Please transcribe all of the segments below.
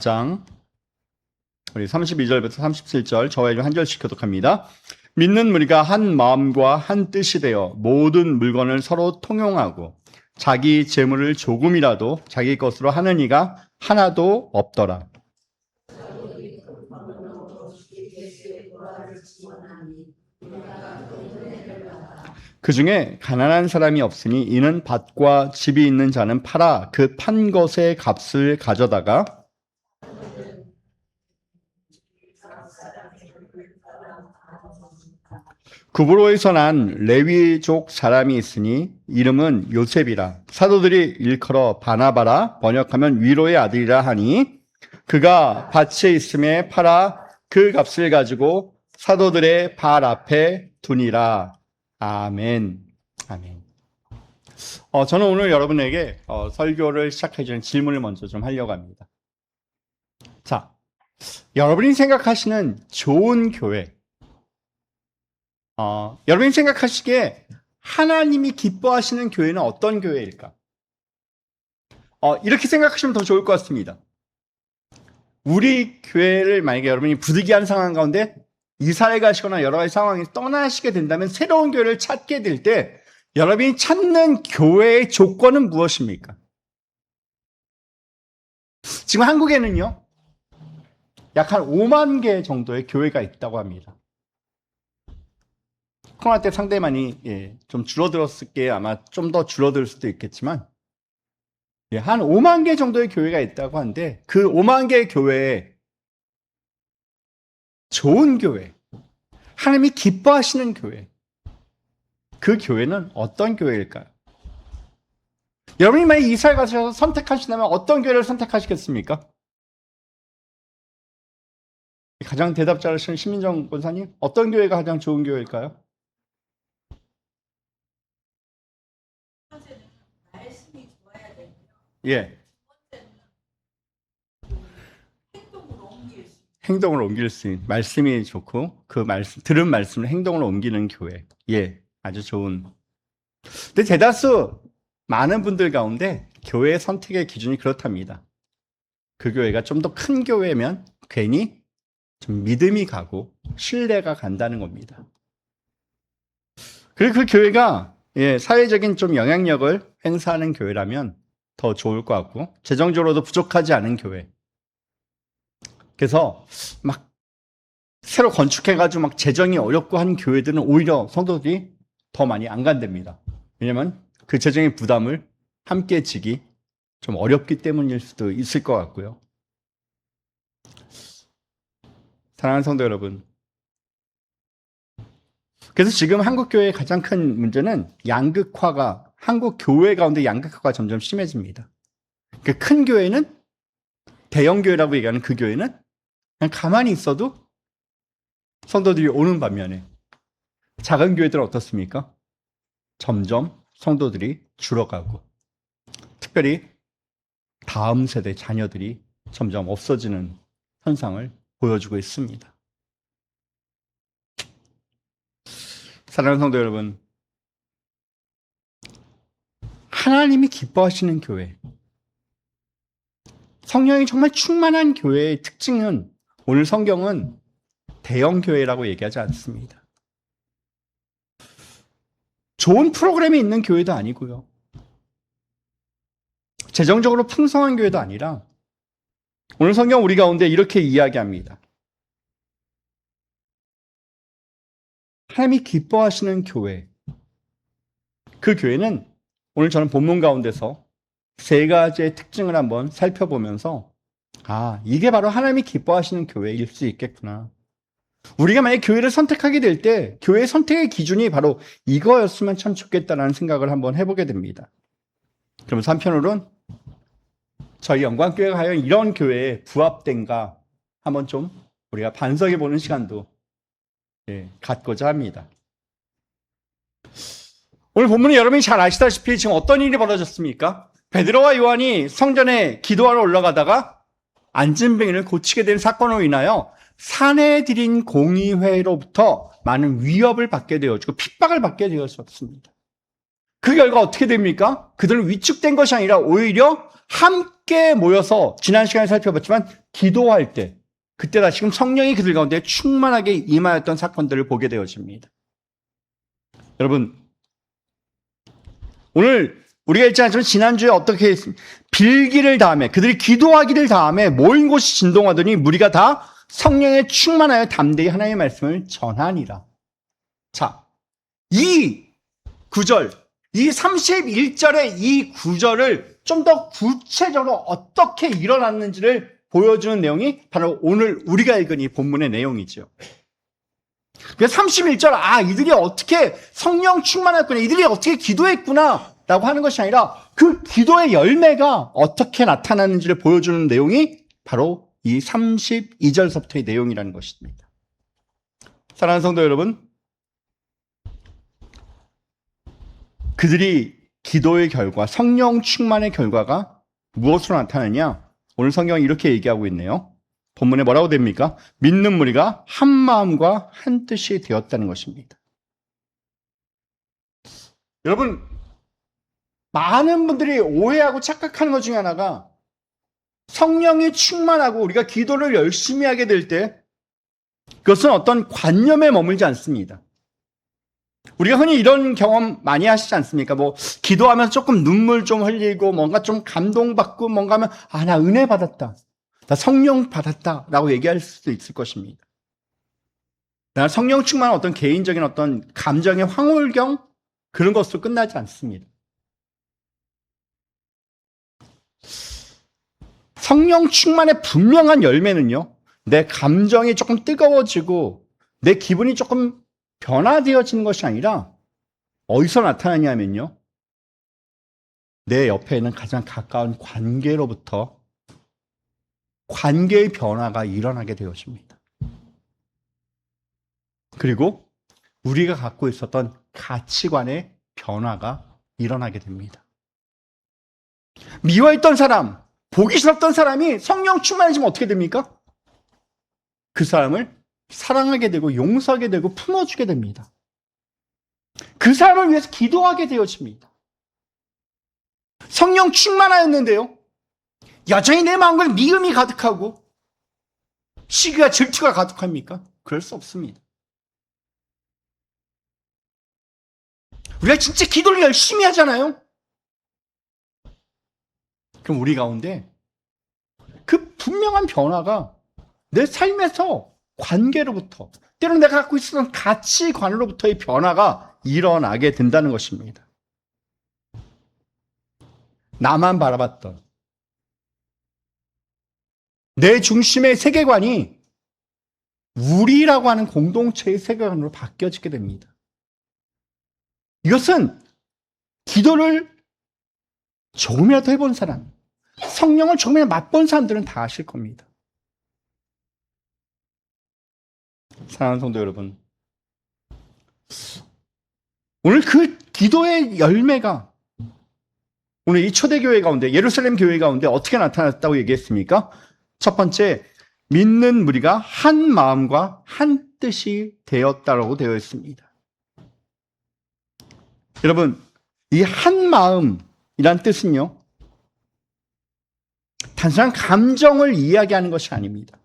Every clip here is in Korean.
장 우리 32절부터 37절 저와 한 절씩 교독합니다. 믿는 무리가 한 마음과 한 뜻이 되어 모든 물건을 서로 통용하고 자기 재물을 조금이라도 자기 것으로 하는 이가 하나도 없더라. 그 중에 가난한 사람이 없으니 이는 밭과 집이 있는 자는 팔아 그 판 것의 값을 가져다가 구브로에서 난 레위족 사람이 있으니 이름은 요셉이라. 사도들이 일컬어 바나바라 번역하면 위로의 아들이라 하니 그가 밭에 있음에 팔아 그 값을 가지고 사도들의 발 앞에 두니라. 아멘. 아멘. 저는 오늘 여러분에게 설교를 시작하기 전에 질문을 먼저 좀 하려고 합니다. 자, 여러분이 생각하시는 좋은 교회, 여러분이 생각하시기에 하나님이 기뻐하시는 교회는 어떤 교회일까? 이렇게 생각하시면 더 좋을 것 같습니다. 우리 교회를 만약에 여러분이 부득이한 상황 가운데 이사를 가시거나 여러 가지 상황에서 떠나시게 된다면 새로운 교회를 찾게 될 때 여러분이 찾는 교회의 조건은 무엇입니까? 지금 한국에는요, 약 한 5만 개 정도의 교회가 있다고 합니다. 코로나 때 상당히 많이 좀 줄어들었을 게 아마 좀 더 줄어들 수도 있겠지만 한 5만 개 정도의 교회가 있다고 하는데 그 5만 개의 교회에 좋은 교회, 하나님이 기뻐하시는 교회, 그 교회는 어떤 교회일까요? 여러분이 만약 이사를 가셔서 선택하신다면 어떤 교회를 선택하시겠습니까? 가장 대답 잘하시는 심민정 권사님, 어떤 교회가 가장 좋은 교회일까요? 말씀이 좋아야 되고요. 예. 행동을 옮길 수 행동을 옮길 수 있는 말씀이 좋고 그 말씀 들은 말씀을 행동으로 옮기는 교회. 예, 아주 좋은. 근데 대다수 많은 분들 가운데 교회 선택의 기준이 그렇답니다. 그 교회가 좀 더 큰 교회면 괜히 좀 믿음이 가고 신뢰가 간다는 겁니다. 그리고 그 교회가 사회적인 좀 영향력을 행사하는 교회라면 더 좋을 것 같고 재정적으로도 부족하지 않은 교회. 그래서 막 새로 건축해가지고 막 재정이 어렵고 한 교회들은 오히려 성도들이 더 많이 안 간답니다. 왜냐하면 그 재정의 부담을 함께 지기 좀 어렵기 때문일 수도 있을 것 같고요. 사랑하는 성도 여러분, 그래서 지금 한국 교회의 가장 큰 문제는 양극화가, 한국 교회 가운데 양극화가 점점 심해집니다. 그 큰 교회는, 대형 교회라고 얘기하는 그 교회는 그냥 가만히 있어도 성도들이 오는 반면에 작은 교회들은 어떻습니까? 점점 성도들이 줄어가고 특별히 다음 세대 자녀들이 점점 없어지는 현상을 보여주고 있습니다. 사랑하는 성도 여러분, 하나님이 기뻐하시는 교회, 성령이 정말 충만한 교회의 특징은 오늘 성경은 대형 교회라고 얘기하지 않습니다. 좋은 프로그램이 있는 교회도 아니고요. 재정적으로 풍성한 교회도 아니라 오늘 성경 우리 가운데 이렇게 이야기합니다. 하나님이 기뻐하시는 교회, 그 교회는 오늘 저는 본문 가운데서 세 가지의 특징을 한번 살펴보면서 이게 바로 하나님이 기뻐하시는 교회일 수 있겠구나. 우리가 만약 교회를 선택하게 될 때 교회 선택의 기준이 바로 이거였으면 참 좋겠다는 생각을 한번 해보게 됩니다. 그러면서 한편으로는 저희 영광교회가 과연 이런 교회에 부합된가 한번 좀 우리가 반성해보는 시간도 갖고자 합니다. 오늘 본문은 여러분이 잘 아시다시피 지금 어떤 일이 벌어졌습니까? 베드로와 요한이 성전에 기도하러 올라가다가 안진뱅이를 고치게 된 사건으로 인하여 사내들인 공의회로부터 많은 위협을 받게 되어지고 핍박을 받게 되었습니다. 그 결과 어떻게 됩니까? 그들은 위축된 것이 아니라 오히려 함께 모여서 지난 시간에 살펴봤지만 기도할 때 그때 다시금 성령이 그들 가운데 충만하게 임하였던 사건들을 보게 되어집니다. 여러분, 오늘 우리가 읽지 않지만 지난주에 어떻게 빌기를 다음에 그들이 기도하기를 다음에 모인 곳이 진동하더니 무리가 다 성령에 충만하여 담대히 하나님의 말씀을 전하니라. 자, 이 구절, 이 31절의 이 구절을 좀 더 구체적으로 어떻게 일어났는지를 보여주는 내용이 바로 오늘 우리가 읽은 이 본문의 내용이죠. 그래서 31절, 이들이 어떻게 성령 충만했구나, 이들이 어떻게 기도했구나 라고 하는 것이 아니라 그 기도의 열매가 어떻게 나타났는지를 보여주는 내용이 바로 이 32절서부터의 내용이라는 것입니다. 사랑하는 성도 여러분, 그들이 기도의 결과, 성령 충만의 결과가 무엇으로 나타나냐? 오늘 성경은 이렇게 얘기하고 있네요. 본문에 뭐라고 됩니까? 믿는 무리가 한 마음과 한 뜻이 되었다는 것입니다. 여러분, 많은 분들이 오해하고 착각하는 것 중에 하나가 성령이 충만하고 우리가 기도를 열심히 하게 될 때 그것은 어떤 관념에 머물지 않습니다. 우리가 흔히 이런 경험 많이 하시지 않습니까? 뭐 기도하면서 조금 눈물 좀 흘리고 뭔가 좀 감동받고 뭔가 하면 나 은혜 받았다. 나 성령 받았다 라고 얘기할 수도 있을 것입니다. 나 성령 충만한 어떤 개인적인 어떤 감정의 황홀경 그런 것으로 끝나지 않습니다. 성령 충만의 분명한 열매는요, 내 감정이 조금 뜨거워지고 내 기분이 조금 변화되어지는 것이 아니라 어디서 나타나냐면요, 내 옆에 있는 가장 가까운 관계로부터 관계의 변화가 일어나게 되어집니다. 그리고 우리가 갖고 있었던 가치관의 변화가 일어나게 됩니다. 미워했던 사람, 보기 싫었던 사람이 성령 충만해지면 어떻게 됩니까? 그 사람을 사랑하게 되고 용서하게 되고 품어주게 됩니다. 그 사람을 위해서 기도하게 되어집니다. 성령 충만하였는데요, 여전히 내 마음을 미움이 가득하고 시기와 질투가 가득합니까? 그럴 수 없습니다. 우리가 진짜 기도를 열심히 하잖아요. 그럼 우리 가운데 그 분명한 변화가 내 삶에서 관계로부터, 때로는 내가 갖고 있었던 가치관으로부터의 변화가 일어나게 된다는 것입니다. 나만 바라봤던 내 중심의 세계관이 우리라고 하는 공동체의 세계관으로 바뀌어지게 됩니다. 이것은 기도를 조금이라도 해본 사람, 성령을 조금이라도 맛본 사람들은 다 아실 겁니다. 사랑하는 성도 여러분, 오늘 그 기도의 열매가 오늘 이 초대교회 가운데, 예루살렘 교회 가운데 어떻게 나타났다고 얘기했습니까? 첫 번째, 믿는 무리가 한 마음과 한 뜻이 되었다라고 되어 있습니다. 여러분, 이 한 마음이란 뜻은요, 단순한 감정을 이야기하는 것이 아닙니다.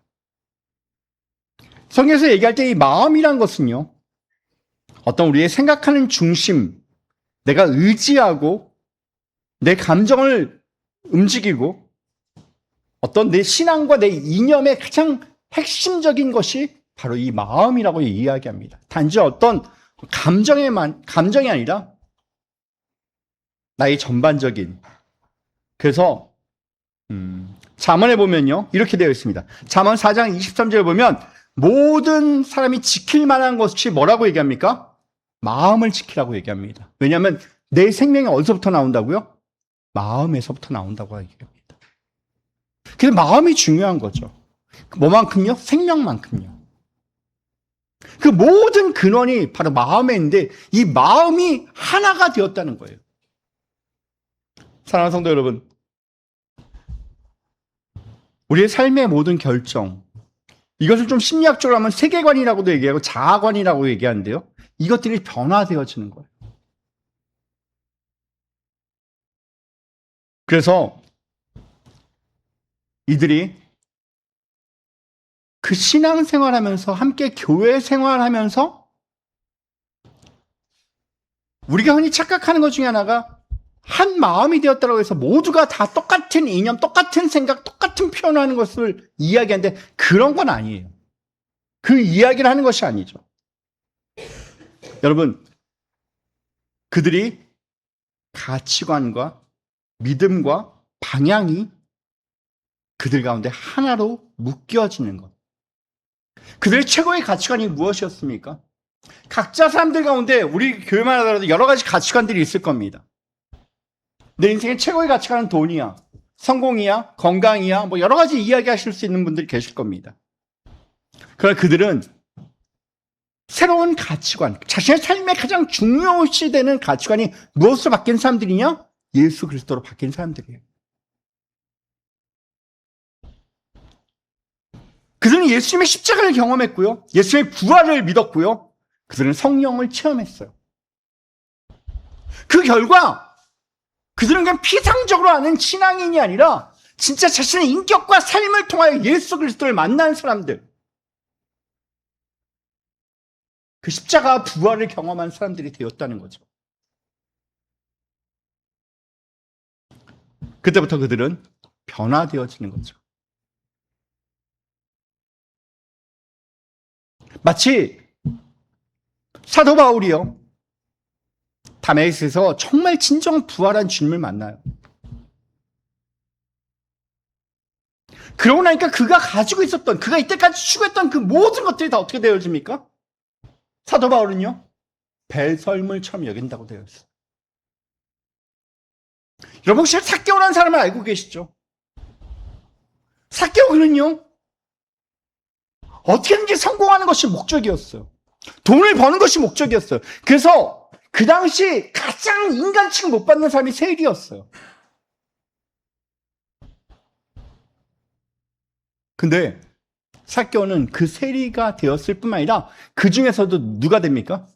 성경에서 얘기할 때 이 마음이란 것은요, 어떤 우리의 생각하는 중심, 내가 의지하고 내 감정을 움직이고 어떤 내 신앙과 내 이념의 가장 핵심적인 것이 바로 이 마음이라고 이야기합니다. 단지 어떤 감정이 아니라 나의 전반적인. 그래서 잠언에 보면요, 이렇게 되어 있습니다. 잠언 4장 23절에 보면 모든 사람이 지킬 만한 것이 뭐라고 얘기합니까? 마음을 지키라고 얘기합니다. 왜냐하면 내 생명이 어디서부터 나온다고요? 마음에서부터 나온다고 얘기합니다. 그래서 마음이 중요한 거죠. 뭐만큼요? 생명만큼요. 그 모든 근원이 바로 마음에 있는데 이 마음이 하나가 되었다는 거예요. 사랑하는 성도 여러분, 우리의 삶의 모든 결정, 이것을 좀 심리학적으로 하면 세계관이라고도 얘기하고 자아관이라고 얘기하는데요, 이것들이 변화되어지는 거예요. 그래서 이들이 그 신앙생활하면서 함께 교회 생활하면서 우리가 흔히 착각하는 것 중에 하나가 한 마음이 되었다고 해서 모두가 다 똑같은 이념, 똑같은 생각, 똑같은 표현하는 것을 이야기하는데 그런 건 아니에요. 그 이야기를 하는 것이 아니죠. 여러분, 그들이 가치관과 믿음과 방향이 그들 가운데 하나로 묶여지는 것. 그들의 최고의 가치관이 무엇이었습니까? 각자 사람들 가운데 우리 교회만 하더라도 여러 가지 가치관들이 있을 겁니다. 내 인생의 최고의 가치관은 돈이야, 성공이야, 건강이야, 뭐 여러 가지 이야기하실 수 있는 분들이 계실 겁니다. 그러나 그들은 새로운 가치관, 자신의 삶에 가장 중요시 되는 가치관이 무엇으로 바뀐 사람들이냐? 예수 그리스도로 바뀐 사람들이에요. 그들은 예수님의 십자가를 경험했고요. 예수님의 부활을 믿었고요. 그들은 성령을 체험했어요. 그 결과 그들은 그냥 피상적으로 아는 신앙인이 아니라 진짜 자신의 인격과 삶을 통하여 예수 그리스도를 만난 사람들, 그 십자가 부활을 경험한 사람들이 되었다는 거죠. 그때부터 그들은 변화되어지는 거죠. 마치 사도 바울이요, 다메섹에서 정말 진정 부활한 주님을 만나요. 그러고 나니까 그가 가지고 있었던, 그가 이때까지 추구했던 그 모든 것들이 다 어떻게 되어집니까? 사도 바울은요, 배설물처럼 여긴다고 되어 있어요. 여러분 혹시 삭개오라는 사람을 알고 계시죠? 삭개오 그는요, 어떻게든지 성공하는 것이 목적이었어요. 돈을 버는 것이 목적이었어요. 그래서 그 당시 가장 인간 취급 못 받는 사람이 세리였어요. 근데 삭개오는 그 세리가 되었을 뿐만 아니라 그 중에서도 누가 됩니까?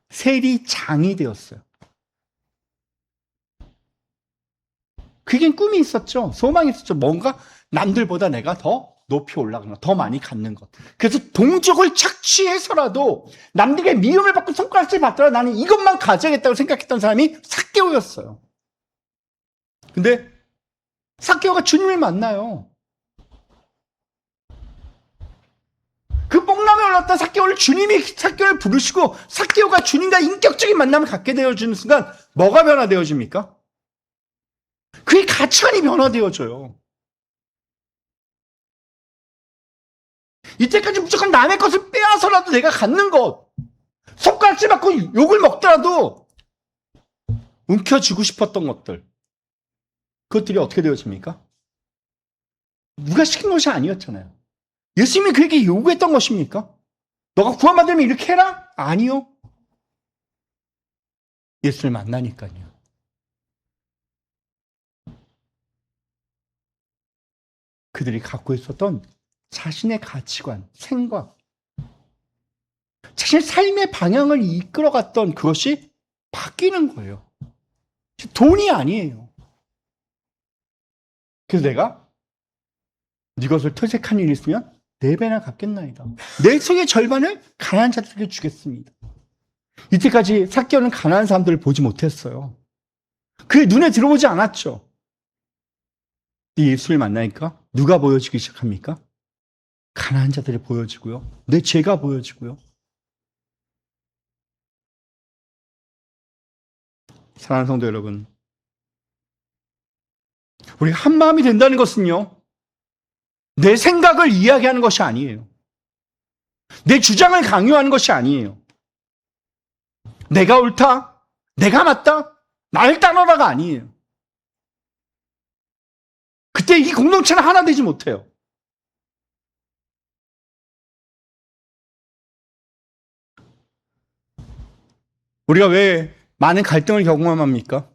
세리장이 되었어요. 그게 꿈이 있었죠. 소망이 있었죠. 뭔가 남들보다 내가 더 높이 올라가는 것, 더 많이 갖는 것. 그래서 동족을 착취해서라도 남들에게 미움을 받고 손가락질 받더라도 나는 이것만 가져야겠다고 생각했던 사람이 삭개오였어요. 근데 삭개오가 주님을 만나요. 그 뽕남에 올랐던 삭개오를 주님이 삭개오를 부르시고 삭개오가 주님과 인격적인 만남을 갖게 되어주는 순간 뭐가 변화되어집니까? 그의 가치관이 변화되어져요. 이때까지 무조건 남의 것을 빼앗아서라도 내가 갖는 것, 손가락질 받고 욕을 먹더라도 움켜쥐고 싶었던 것들, 그것들이 어떻게 되어집니까? 누가 시킨 것이 아니었잖아요. 예수님이 그에게 요구했던 것입니까? 너가 구원받으면 이렇게 해라? 아니요. 예수를 만나니까요. 그들이 갖고 있었던 자신의 가치관, 생각, 자신의 삶의 방향을 이끌어갔던 그것이 바뀌는 거예요. 돈이 아니에요. 그래서 내가 네 것을 터득한 일이 있으면 4배나 갚겠나이다. 내 속의 절반을 가난한 자들에게 주겠습니다. 이때까지 삭개오는 가난한 사람들을 보지 못했어요. 그의 눈에 들어오지 않았죠. 예수를 만나니까 누가 보여지기 시작합니까? 가난한 자들이 보여지고요. 내 죄가 보여지고요. 사랑하는 성도 여러분, 우리가 한 마음이 된다는 것은요, 내 생각을 이야기하는 것이 아니에요. 내 주장을 강요하는 것이 아니에요. 내가 옳다, 내가 맞다, 나를 따르라가 아니에요. 그때 이 공동체는 하나 되지 못해요. 우리가 왜 많은 갈등을 경험합니까?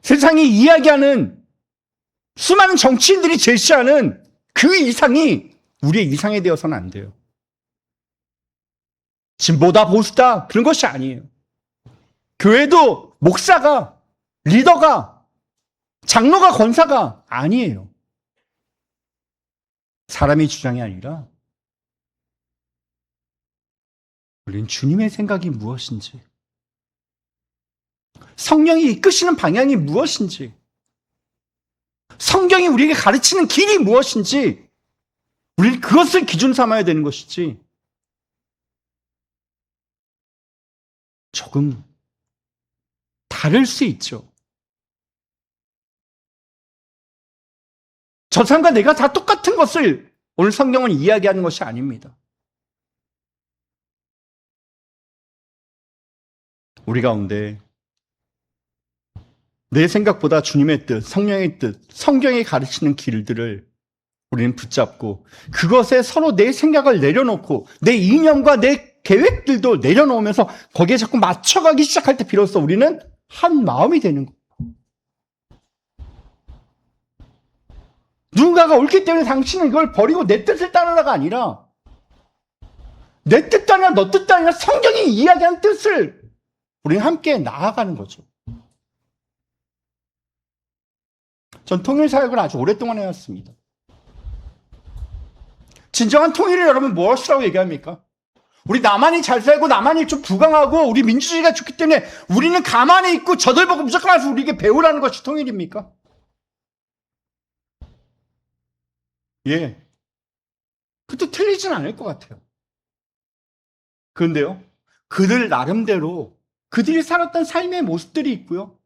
세상이 이야기하는 수많은 정치인들이 제시하는 그 이상이 우리의 이상이 되어서는 안 돼요. 진보다 보수다 그런 것이 아니에요. 교회도 목사가, 리더가, 장로가, 권사가 아니에요. 사람의 주장이 아니라 우리는 주님의 생각이 무엇인지, 성령이 이끄시는 방향이 무엇인지, 성경이 우리에게 가르치는 길이 무엇인지 우리는 그것을 기준 삼아야 되는 것이지, 조금 다를 수 있죠. 저 사람과 내가 다 똑같은 것을 오늘 성경은 이야기하는 것이 아닙니다. 우리 가운데 내 생각보다 주님의 뜻, 성령의 뜻, 성경이 가르치는 길들을 우리는 붙잡고 그것에 서로 내 생각을 내려놓고 내 이념과 내 계획들도 내려놓으면서 거기에 자꾸 맞춰가기 시작할 때 비로소 우리는 한 마음이 되는 거예요. 누군가가 옳기 때문에 당신은 이걸 버리고 내 뜻을 따르라가 아니라 내 뜻도 아니라 너 뜻도 아니라 성경이 이야기한 뜻을 우리는 함께 나아가는 거죠. 전 통일 사역을 아주 오랫동안 해왔습니다. 진정한 통일을 여러분 무엇이라고 얘기합니까? 우리 나만이 잘 살고 나만이 좀 부강하고 우리 민주주의가 좋기 때문에 우리는 가만히 있고 저들 보고 무조건 와서 우리에게 배우라는 것이 통일입니까? 예. 그것도 틀리진 않을 것 같아요. 그런데요, 그들 나름대로 그들이 살았던 삶의 모습들이 있고요.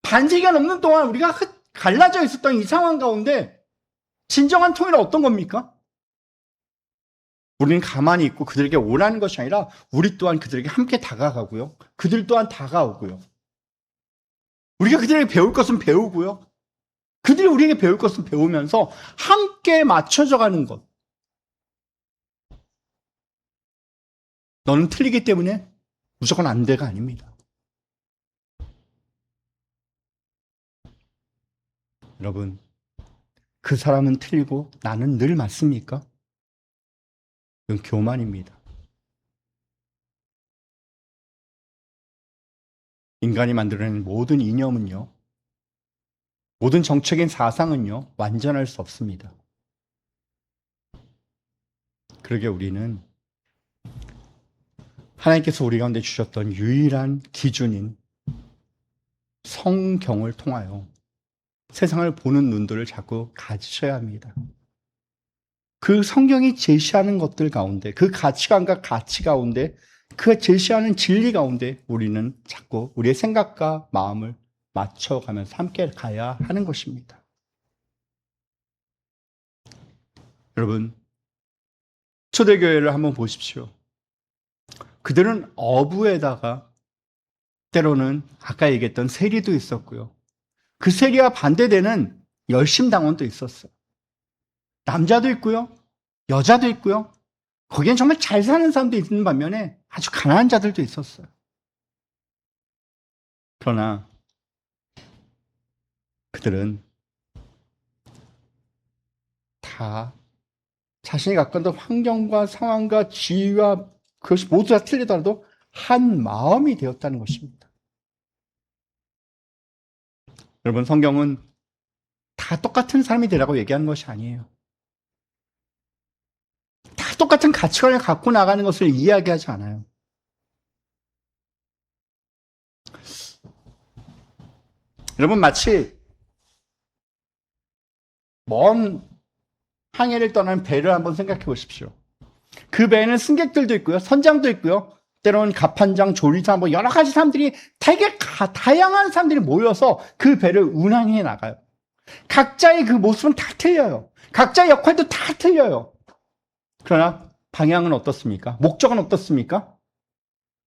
반세기가 넘는 동안 우리가 갈라져 있었던 이 상황 가운데 진정한 통일은 어떤 겁니까? 우리는 가만히 있고 그들에게 오라는 것이 아니라 우리 또한 그들에게 함께 다가가고요. 그들 또한 다가오고요. 우리가 그들에게 배울 것은 배우고요. 그들이 우리에게 배울 것은 배우면서 함께 맞춰져 가는 것. 너는 틀리기 때문에 무조건 안 돼가 아닙니다. 여러분, 그 사람은 틀리고 나는 늘 맞습니까? 이건 교만입니다. 인간이 만들어낸 모든 이념은요, 모든 정책인 사상은요, 완전할 수 없습니다. 그러게 우리는 하나님께서 우리 가운데 주셨던 유일한 기준인 성경을 통하여 세상을 보는 눈들을 자꾸 가지셔야 합니다. 그 성경이 제시하는 것들 가운데, 그 가치관과 가치 가운데, 그 제시하는 진리 가운데 우리는 자꾸 우리의 생각과 마음을 맞춰가면서 함께 가야 하는 것입니다. 여러분, 초대교회를 한번 보십시오. 그들은 어부에다가 때로는 아까 얘기했던 세리도 있었고요. 그 세리와 반대되는 열심당원도 있었어요. 남자도 있고요. 여자도 있고요. 거기엔 정말 잘 사는 사람도 있는 반면에 아주 가난한 자들도 있었어요. 그러나 그들은 다 자신이 갖고 있는 환경과 상황과 지위와 그것이 모두 다 틀리더라도 한 마음이 되었다는 것입니다. 여러분, 성경은 다 똑같은 사람이 되라고 얘기하는 것이 아니에요. 다 똑같은 가치관을 갖고 나가는 것을 이야기하지 않아요. 여러분, 마치 먼 항해를 떠나는 배를 한번 생각해 보십시오. 그 배에는 승객들도 있고요, 선장도 있고요, 때로는 갑판장, 조리사, 뭐 여러 가지 사람들이 되게 다양한 사람들이 모여서 그 배를 운항해 나가요. 각자의 그 모습은 다 틀려요. 각자의 역할도 다 틀려요. 그러나 방향은 어떻습니까? 목적은 어떻습니까?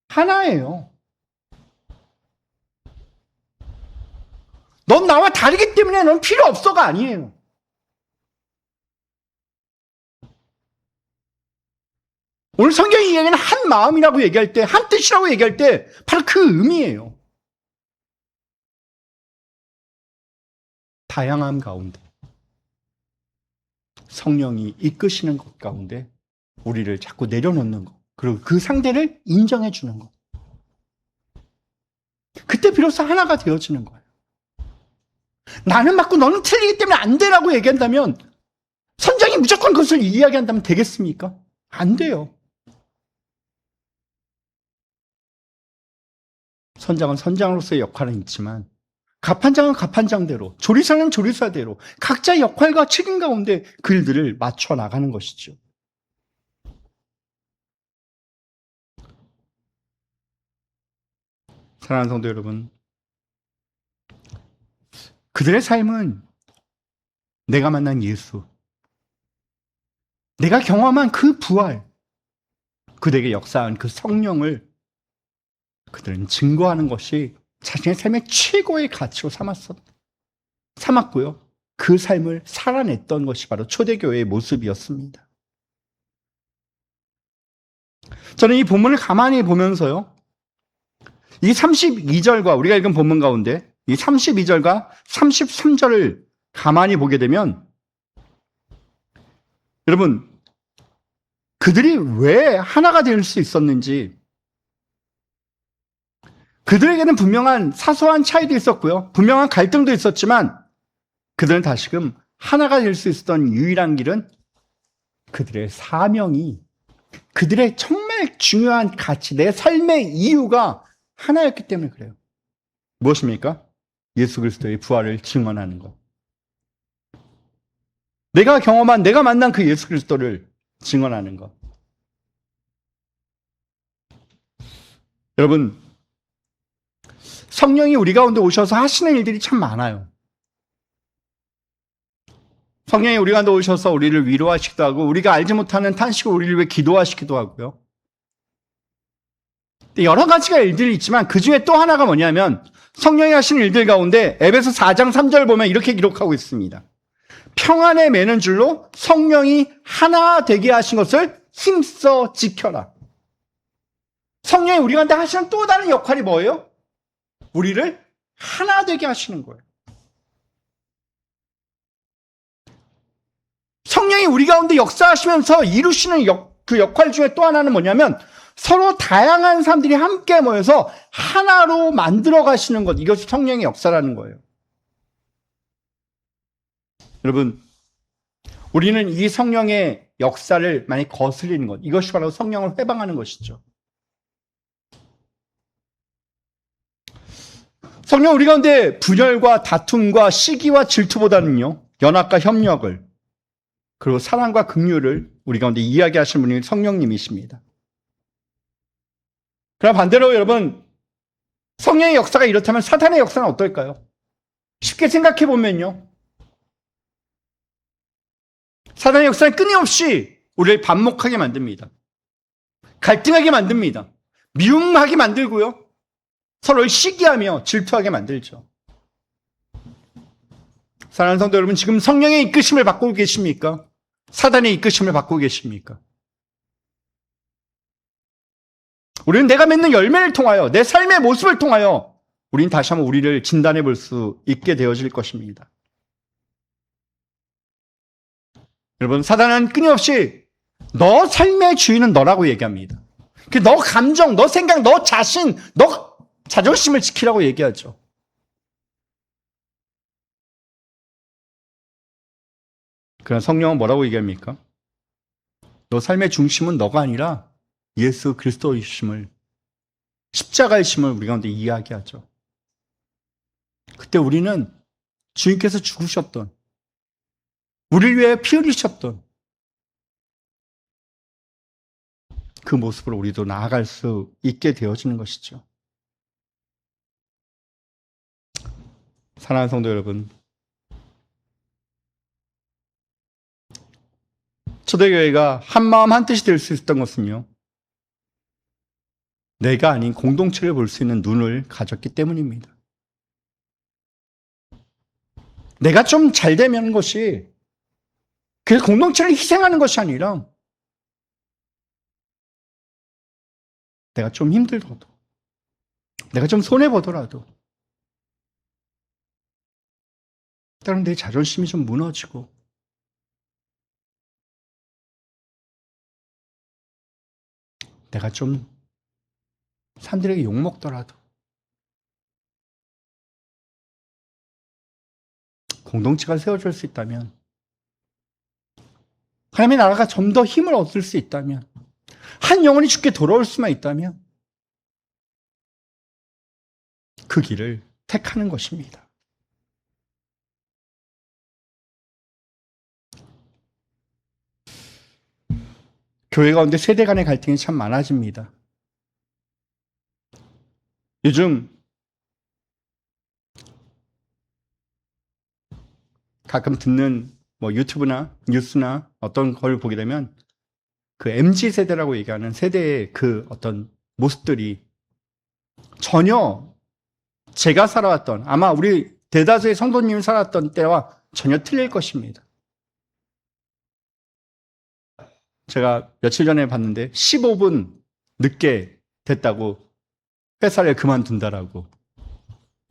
하나예요. 넌 나와 다르기 때문에 넌 필요 없어가 아니에요. 오늘 성경이 이야기하는 한 마음이라고 얘기할 때, 한 뜻이라고 얘기할 때 바로 그 의미예요. 다양함 가운데 성령이 이끄시는 것 가운데 우리를 자꾸 내려놓는 것, 그리고 그 상대를 인정해 주는 것. 그때 비로소 하나가 되어지는 거예요. 나는 맞고 너는 틀리기 때문에 안 되라고 얘기한다면 선장이 무조건 그것을 이야기한다면 되겠습니까? 안 돼요. 선장은 선장으로서의 역할은 있지만 갑판장은 갑판장대로, 조리사는 조리사대로 각자의 역할과 책임 가운데 그 일들을 맞춰 나가는 것이죠. 사랑하는 성도 여러분, 그들의 삶은 내가 만난 예수, 내가 경험한 그 부활, 그들에게 역사한 그 성령을 그들은 증거하는 것이 자신의 삶의 최고의 가치로 삼았고요. 그 삶을 살아냈던 것이 바로 초대교회의 모습이었습니다. 저는 이 본문을 가만히 보면서요, 이 32절과 우리가 읽은 본문 가운데 이 32절과 33절을 가만히 보게 되면 여러분, 그들이 왜 하나가 될 수 있었는지, 그들에게는 분명한 사소한 차이도 있었고요, 분명한 갈등도 있었지만 그들은 다시금 하나가 될 수 있었던 유일한 길은 그들의 사명이, 그들의 정말 중요한 가치, 내 삶의 이유가 하나였기 때문에 그래요. 무엇입니까? 예수 그리스도의 부활을 증언하는 것. 내가 경험한, 내가 만난 그 예수 그리스도를 증언하는 것. 여러분, 성령이 우리 가운데 오셔서 하시는 일들이 참 많아요. 성령이 우리 가운데 오셔서 우리를 위로하시기도 하고, 우리가 알지 못하는 탄식을 우리를 위해 기도하시기도 하고요. 여러 가지가 일들이 있지만 그 중에 또 하나가 뭐냐면 성령이 하시는 일들 가운데 에베소 4장 3절 보면 이렇게 기록하고 있습니다. 평안에 매는 줄로 성령이 하나 되게 하신 것을 힘써 지켜라. 성령이 우리 가운데 하시는 또 다른 역할이 뭐예요? 우리를 하나 되게 하시는 거예요. 성령이 우리 가운데 역사하시면서 이루시는 그 역할 중에 또 하나는 뭐냐면 서로 다양한 사람들이 함께 모여서 하나로 만들어 가시는 것, 이것이 성령의 역사라는 거예요. 여러분, 우리는 이 성령의 역사를 많이 거스리는 것, 이것이 바로 성령을 회방하는 것이죠. 성령 우리 가운데 분열과 다툼과 시기와 질투보다는요, 연합과 협력을, 그리고 사랑과 긍휼을 우리 가운데 이야기하시는 분이 성령님이십니다. 그러나 반대로 여러분, 성령의 역사가 이렇다면 사탄의 역사는 어떨까요? 쉽게 생각해 보면요, 사탄의 역사는 끊임없이 우리를 반목하게 만듭니다. 갈등하게 만듭니다. 미움하게 만들고요, 서로를 시기하며 질투하게 만들죠. 사랑하는 성도 여러분, 지금 성령의 이끄심을 받고 계십니까? 사단의 이끄심을 받고 계십니까? 우리는 내가 맺는 열매를 통하여, 내 삶의 모습을 통하여 우리는 다시 한번 우리를 진단해 볼 수 있게 되어질 것입니다. 여러분, 사단은 끊임없이 너 삶의 주인은 너라고 얘기합니다. 너 감정, 너 생각, 너 자신, 너 자존심을 지키라고 얘기하죠. 그러나 성령은 뭐라고 얘기합니까? 너 삶의 중심은 너가 아니라 예수 그리스도이심을, 십자가이심을 우리 가운데 이야기하죠. 그때 우리는 주님께서 죽으셨던, 우리를 위해 피 흘리셨던 그 모습으로 우리도 나아갈 수 있게 되어지는 것이죠. 사랑하는 성도 여러분, 초대교회가 한마음 한뜻이 될 수 있었던 것은요, 내가 아닌 공동체를 볼 수 있는 눈을 가졌기 때문입니다. 내가 좀 잘 되면 것이, 그 공동체를 희생하는 것이 아니라 내가 좀 힘들더라도, 내가 좀 손해보더라도, 때로는 내 자존심이 좀 무너지고, 내가 좀 사람들에게 욕먹더라도 공동체가 세워질 수 있다면, 하나님의 나라가 좀 더 힘을 얻을 수 있다면, 한 영혼이 주께 돌아올 수만 있다면 그 길을 택하는 것입니다. 교회 가운데 세대 간의 갈등이 참 많아집니다. 요즘 가끔 듣는 유튜브나 뉴스나 어떤 걸 보게 되면 그 MZ 세대라고 얘기하는 세대의 그 어떤 모습들이 전혀 제가 살아왔던, 아마 우리 대다수의 성도님이 살았던 때와 전혀 틀릴 것입니다. 제가 며칠 전에 봤는데 15분 늦게 됐다고 회사를 그만둔다라고.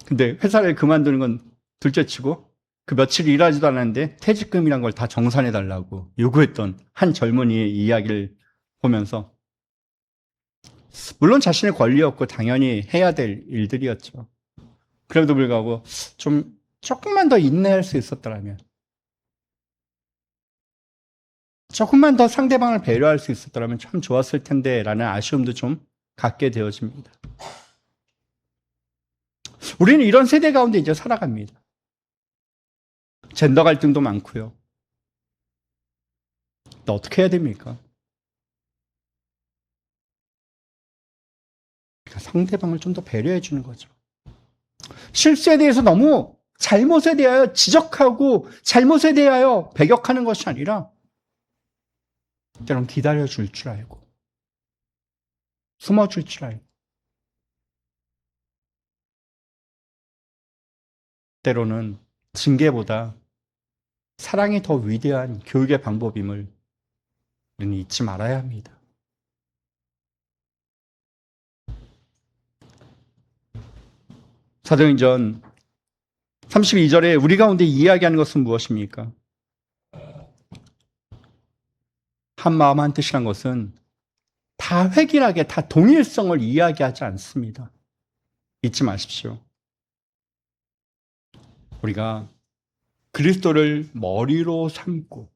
근데 회사를 그만두는 건 둘째치고 그 며칠 일하지도 않았는데 퇴직금이란 걸 다 정산해달라고 요구했던 한 젊은이의 이야기를 보면서, 물론 자신의 권리였고 당연히 해야 될 일들이었죠. 그래도 불구하고 조금만 더 인내할 수 있었더라면, 조금만 더 상대방을 배려할 수 있었더라면 참 좋았을 텐데 라는 아쉬움도 좀 갖게 되어집니다. 우리는 이런 세대 가운데 이제 살아갑니다. 젠더 갈등도 많고요. 또 어떻게 해야 됩니까? 그러니까 상대방을 좀 더 배려해 주는 거죠. 실수에 대해서 너무 잘못에 대하여 지적하고 잘못에 대하여 배격하는 것이 아니라 때론 기다려줄 줄 알고 숨어줄 줄 알고 때로는 징계보다 사랑이 더 위대한 교육의 방법임을 우리는 잊지 말아야 합니다. 사도행전 32절에 우리 가운데 이야기하는 것은 무엇입니까? 한 마음 한 뜻이란 것은 다 획일하게 다 동일성을 이야기하지 않습니다. 잊지 마십시오. 우리가 그리스도를 머리로 삼고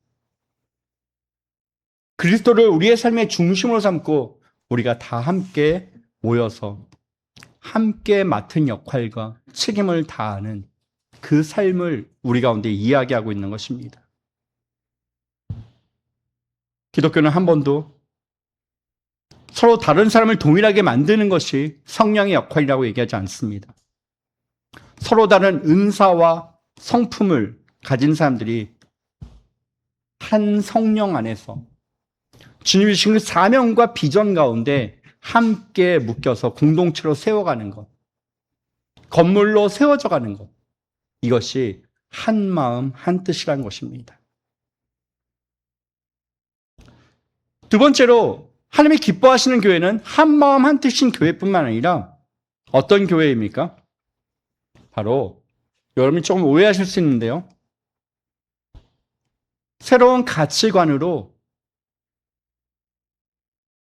그리스도를 우리의 삶의 중심으로 삼고 우리가 다 함께 모여서 함께 맡은 역할과 책임을 다하는 그 삶을 우리 가운데 이야기하고 있는 것입니다. 기독교는 한 번도 서로 다른 사람을 동일하게 만드는 것이 성령의 역할이라고 얘기하지 않습니다. 서로 다른 은사와 성품을 가진 사람들이 한 성령 안에서 주님이 주신 그 사명과 비전 가운데 함께 묶여서 공동체로 세워가는 것, 건물로 세워져 가는 것, 이것이 한 마음 한 뜻이라는 것입니다. 두 번째로 하나님이 기뻐하시는 교회는 한 마음 한 뜻인 교회뿐만 아니라 어떤 교회입니까? 바로 여러분이 조금 오해하실 수 있는데요, 새로운 가치관으로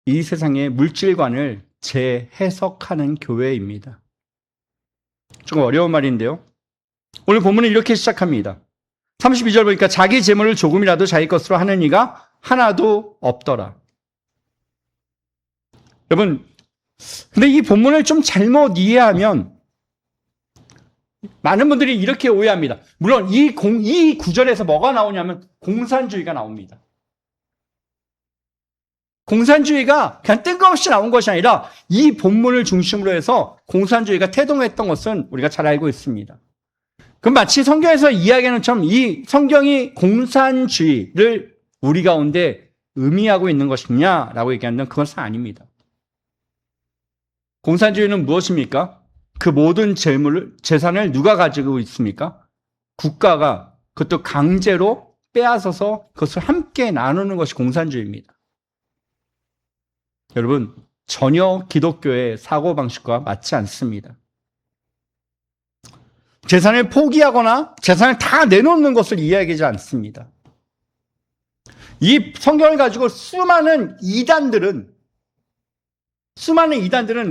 이 세상의 물질관을 재해석하는 교회입니다. 조금 어려운 말인데요, 오늘 본문은 이렇게 시작합니다. 32절 보니까 자기 재물을 조금이라도 자기 것으로 하는 이가 하나도 없더라. 여러분, 근데 이 본문을 좀 잘못 이해하면 많은 분들이 이렇게 오해합니다. 물론 이 구절에서 뭐가 나오냐면 공산주의가 나옵니다. 공산주의가 그냥 뜬금없이 나온 것이 아니라 이 본문을 중심으로 해서 공산주의가 태동했던 것은 우리가 잘 알고 있습니다. 그럼 마치 성경에서 이야기하는 것처럼 이 성경이 공산주의를 우리 가운데 의미하고 있는 것이냐라고 얘기하면 그것은 아닙니다. 공산주의는 무엇입니까? 그 모든 재산을 누가 가지고 있습니까? 국가가 그것도 강제로 빼앗아서 그것을 함께 나누는 것이 공산주의입니다. 여러분, 전혀 기독교의 사고방식과 맞지 않습니다. 재산을 포기하거나 재산을 다 내놓는 것을 이야기하지 않습니다. 이 성경을 가지고 수많은 이단들은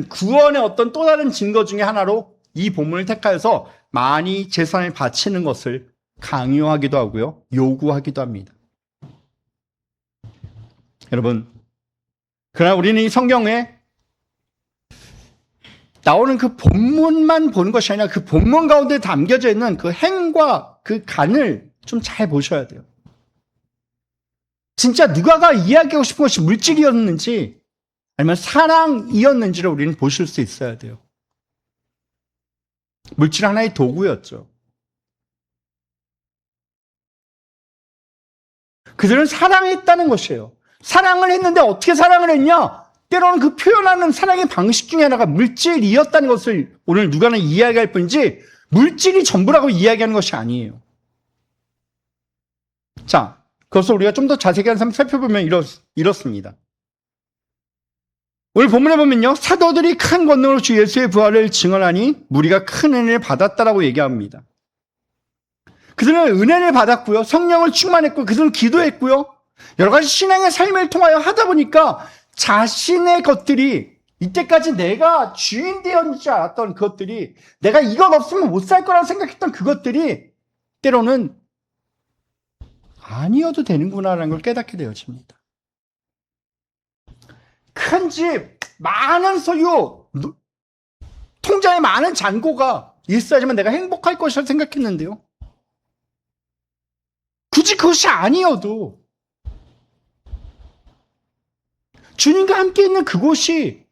구원의 어떤 또 다른 증거 중에 하나로 이 본문을 택하여서 많이 재산을 바치는 것을 강요하기도 하고요. 요구하기도 합니다. 여러분, 그러나 우리는 이 성경에 나오는 그 본문만 보는 것이 아니라 그 본문 가운데 담겨져 있는 그 행과 그 간을 좀 잘 보셔야 돼요. 진짜 누가가 이야기하고 싶은 것이 물질이었는지 아니면 사랑이었는지를 우리는 보실 수 있어야 돼요. 물질 하나의 도구였죠. 그들은 사랑했다는 것이에요. 사랑을 했는데 어떻게 사랑을 했냐? 때로는 그 표현하는 사랑의 방식 중에 하나가 물질이었다는 것을 오늘 누가는 이야기할 뿐이지 물질이 전부라고 이야기하는 것이 아니에요. 자, 그것을 우리가 좀 더 자세히 한번 살펴보면 이렇습니다. 오늘 본문에 보면요. 사도들이 큰 권능으로 주 예수의 부활을 증언하니 무리가 큰 은혜를 받았다라고 얘기합니다. 그들은 은혜를 받았고요. 성령을 충만했고 그들은 기도했고요. 여러 가지 신앙의 삶을 통하여 하다 보니까 자신의 것들이 이때까지 내가 주인 되었는 줄 알았던 그것들이 내가 이것 없으면 못 살 거라고 생각했던 그것들이 때로는 아니어도 되는구나라는 걸 깨닫게 되어집니다. 큰 집, 많은 소유, 통장에 많은 잔고가 있어야지만 내가 행복할 것이라 생각했는데요. 굳이 그것이 아니어도 주님과 함께 있는 그곳이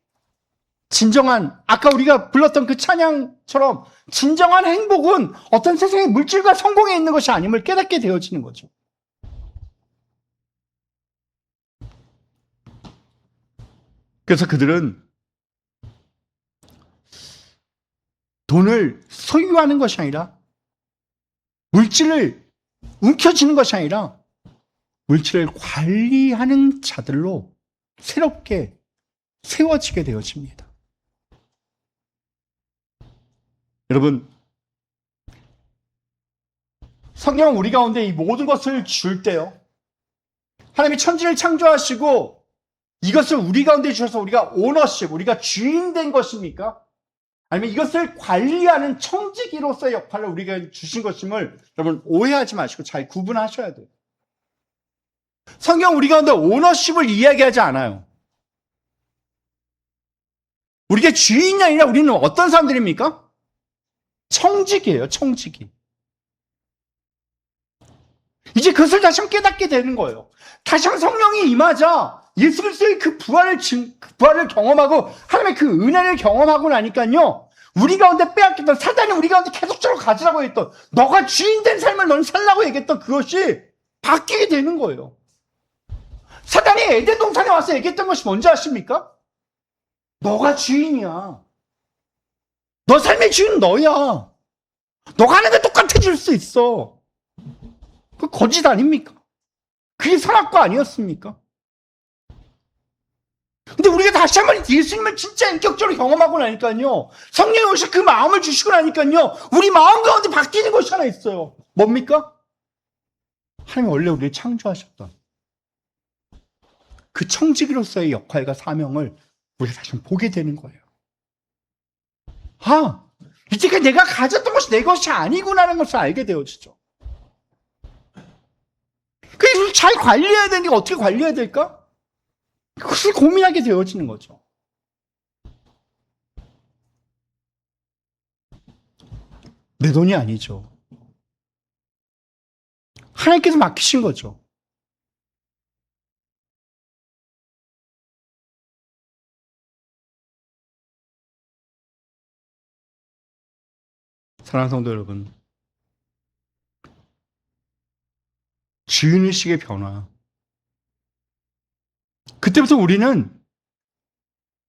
진정한, 아까 우리가 불렀던 그 찬양처럼 진정한 행복은 어떤 세상의 물질과 성공에 있는 것이 아님을 깨닫게 되어지는 거죠. 그래서 그들은 돈을 소유하는 것이 아니라 물질을 움켜쥐는 것이 아니라 물질을 관리하는 자들로 새롭게 세워지게 되어집니다. 여러분, 성경은 우리 가운데 이 모든 것을 줄 때요, 하나님이 천지를 창조하시고 이것을 우리 가운데 주셔서 우리가 오너십, 우리가 주인 된 것입니까? 아니면 이것을 관리하는 청지기로서의 역할을 우리가 주신 것임을 여러분 오해하지 마시고 잘 구분하셔야 돼요. 성경 우리 가운데 오너십을 이야기하지 않아요. 우리가 주인이 아니라 우리는 어떤 사람들입니까? 청지기예요, 청지기. 이제 그것을 다시 한번 깨닫게 되는 거예요. 다시 한번 성령이 임하자 예수 그리스도의 그 부활을 경험하고 하나님의 그 은혜를 경험하고 나니까요, 우리 가운데 빼앗겼던, 사단이 우리 가운데 계속적으로 가지라고 했던, 너가 주인된 삶을 너는 살라고 얘기했던 그것이 바뀌게 되는 거예요. 사단이 에덴 동산에 와서 얘기했던 것이 뭔지 아십니까? 너가 주인이야. 너 삶의 주인은 너야. 너가 하는 게 똑같아질 수 있어. 그 거짓 아닙니까? 그게 선악과 아니었습니까? 근데 우리가 다시 한번 예수님을 진짜 인격적으로 경험하고 나니까요, 성령이 오셔서 그 마음을 주시고 나니까요, 우리 마음 가운데 바뀌는 것이 하나 있어요. 뭡니까? 하나님이 원래 우리를 창조하셨던 그 청지기로서의 역할과 사명을 우리가 다시 한번 보게 되는 거예요. 아, 이제까지 내가 가졌던 것이 내 것이 아니구나라는 것을 알게 되어지죠. 그래서 잘 관리해야 되는데 어떻게 관리해야 될까? 그것을 고민하게 되어지는 거죠. 내 돈이 아니죠. 하나님께서 맡기신 거죠. 사랑하는 성도 여러분, 주인의식의 변화, 그때부터 우리는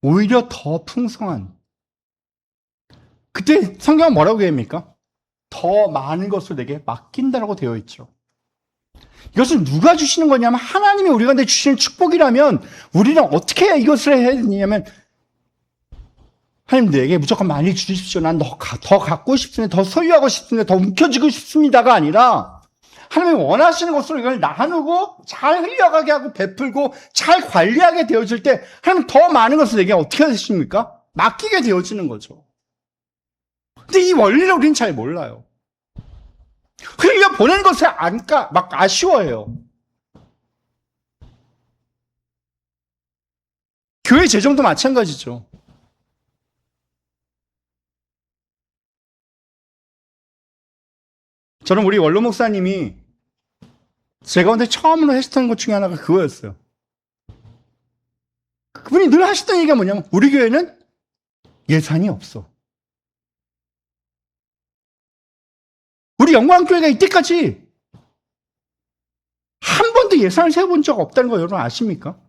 오히려 더 풍성한, 그때 성경은 뭐라고 얘기합니까? 더 많은 것을 내게 맡긴다라고 되어 있죠. 이것은 누가 주시는 거냐면 하나님이 우리 가운데 주시는 축복이라면 우리는 어떻게 이것을 해야 되냐면, 하나님 내게 무조건 많이 주십시오. 난 더 갖고 싶습니다. 더 소유하고 싶습니다. 더 움켜쥐고 싶습니다가 아니라 하나님이 원하시는 것으로 이걸 나누고 잘 흘려가게 하고 베풀고 잘 관리하게 되어질 때 하나님 더 많은 것을 내게 어떻게 하십니까? 맡기게 되어지는 거죠. 근데 이 원리를 우리는 잘 몰라요. 흘려 보낸 것에 막 아쉬워해요. 교회 재정도 마찬가지죠. 저는 우리 원로 목사님이 제 가운데 처음으로 하셨던 것 중에 하나가 그거였어요. 그분이 늘 하시던 얘기가 뭐냐면 우리 교회는 예산이 없어. 우리 영광교회가 이때까지 한 번도 예산을 세워본 적 없다는 거 여러분 아십니까?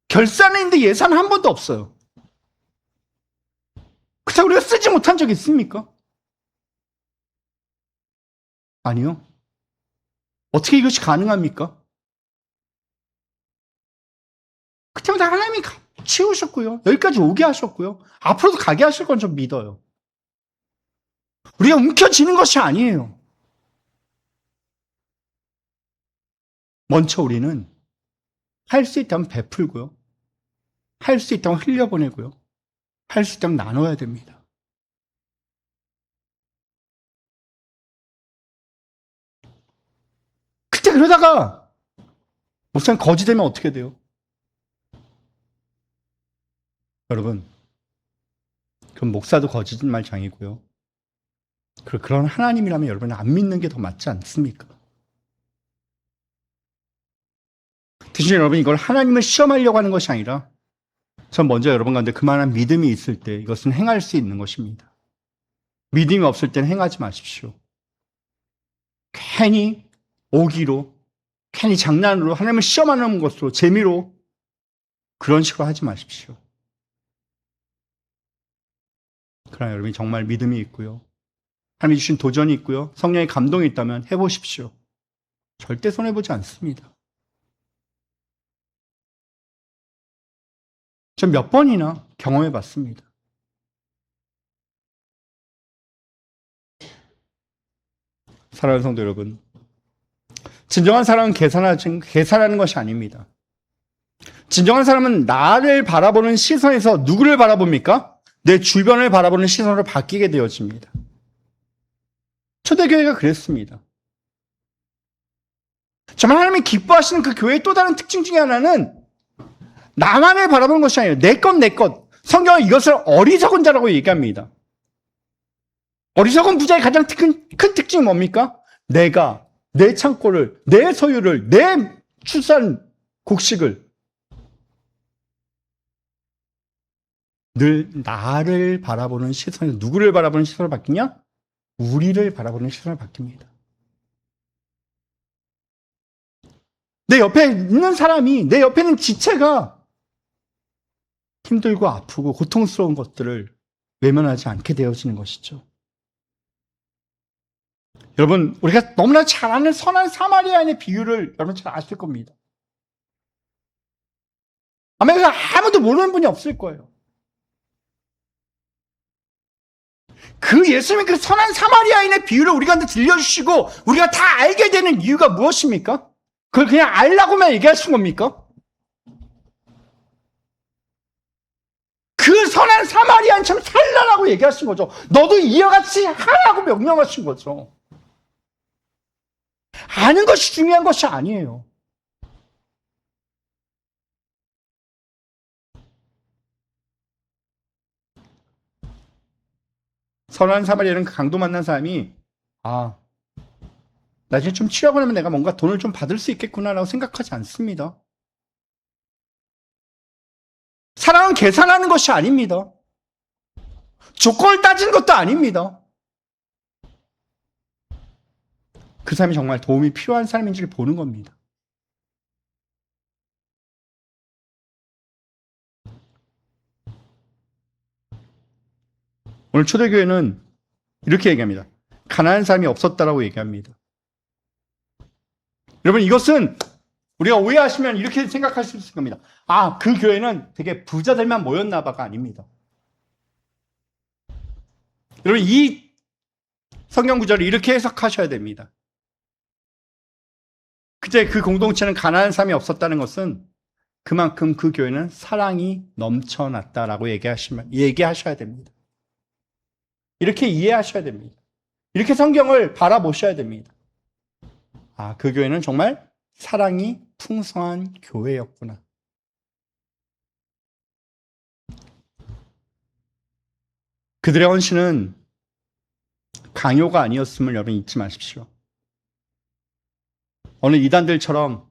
결산했는데 예산 한 번도 없어요. 그렇다고 우리가 쓰지 못한 적 있습니까? 아니요. 어떻게 이것이 가능합니까? 그때마다 하나님이 치우셨고요. 여기까지 오게 하셨고요. 앞으로도 가게 하실 건 좀 믿어요. 우리가 움켜쥐는 것이 아니에요. 먼저 우리는 할 수 있다면 베풀고요. 할 수 있다면 흘려보내고요. 할 수 있다면 나눠야 됩니다. 그때 그러다가 목사님 거지되면 어떻게 돼요? 여러분, 그럼 목사도 거짓말장이고요. 그런 하나님이라면 여러분은 안 믿는 게 더 맞지 않습니까? 대신 여러분 이걸 하나님을 시험하려고 하는 것이 아니라 전 먼저 여러분 가운데 그만한 믿음이 있을 때 이것은 행할 수 있는 것입니다. 믿음이 없을 때는 행하지 마십시오. 괜히 오기로, 괜히 장난으로 하나님을 시험하는 것으로 재미로 그런 식으로 하지 마십시오. 그러나 여러분이 정말 믿음이 있고요. 하나님이 주신 도전이 있고요. 성령의 감동이 있다면 해보십시오. 절대 손해보지 않습니다. 전 몇 번이나 경험해 봤습니다. 사랑하는 성도 여러분, 진정한 사랑은 계산하는 것이 아닙니다. 진정한 사람은 나를 바라보는 시선에서 누구를 바라봅니까? 내 주변을 바라보는 시선으로 바뀌게 되어집니다. 초대교회가 그랬습니다. 정말 하나님이 기뻐하시는 그 교회의 또 다른 특징 중에 하나는 나만을 바라보는 것이 아니에요. 내 것. 성경은 이것을 어리석은 자라고 얘기합니다. 어리석은 부자의 가장 큰 특징이 뭡니까? 내가 내 창고를, 내 소유를, 내 출산 곡식을 늘 나를 바라보는 시선에서 누구를 바라보는 시선으로 바뀌냐? 우리를 바라보는 시선으로 바뀝니다. 내 옆에 있는 사람이, 내 옆에 있는 지체가 힘들고 아프고 고통스러운 것들을 외면하지 않게 되어지는 것이죠. 여러분, 우리가 너무나 잘 아는 선한 사마리아인의 비유를 여러분 잘 아실 겁니다. 아마 아무도 모르는 분이 없을 거예요. 그 예수님의 그 선한 사마리아인의 비유를 우리한테 들려주시고 우리가 다 알게 되는 이유가 무엇입니까? 그걸 그냥 알라고만 얘기하신 겁니까? 그 선한 사마리아인처럼 살라라고 얘기하신 거죠. 너도 이와 같이 하라고 명령하신 거죠. 아는 것이 중요한 것이 아니에요. 선한 사마리아는 그 강도 만난 사람이 나중에 좀 취하고 나면 내가 뭔가 돈을 좀 받을 수 있겠구나라고 생각하지 않습니다. 사랑은 계산하는 것이 아닙니다. 조건을 따지는 것도 아닙니다. 그 사람이 정말 도움이 필요한 사람인지를 보는 겁니다. 오늘 초대교회는 이렇게 얘기합니다. 가난한 사람이 없었다라고 얘기합니다. 여러분 이것은 우리가 오해하시면 이렇게 생각하실 수 있을 겁니다. 그 교회는 되게 부자들만 모였나 봐가 아닙니다. 여러분 이 성경 구절을 이렇게 해석하셔야 됩니다. 그때 그 공동체는 가난한 사람이 없었다는 것은 그만큼 그 교회는 사랑이 넘쳐났다라고 얘기하셔야 됩니다. 이렇게 이해하셔야 됩니다. 이렇게 성경을 바라보셔야 됩니다. 아, 그 교회는 정말 사랑이 풍성한 교회였구나. 그들의 헌신은 강요가 아니었음을 여러분 잊지 마십시오. 어느 이단들처럼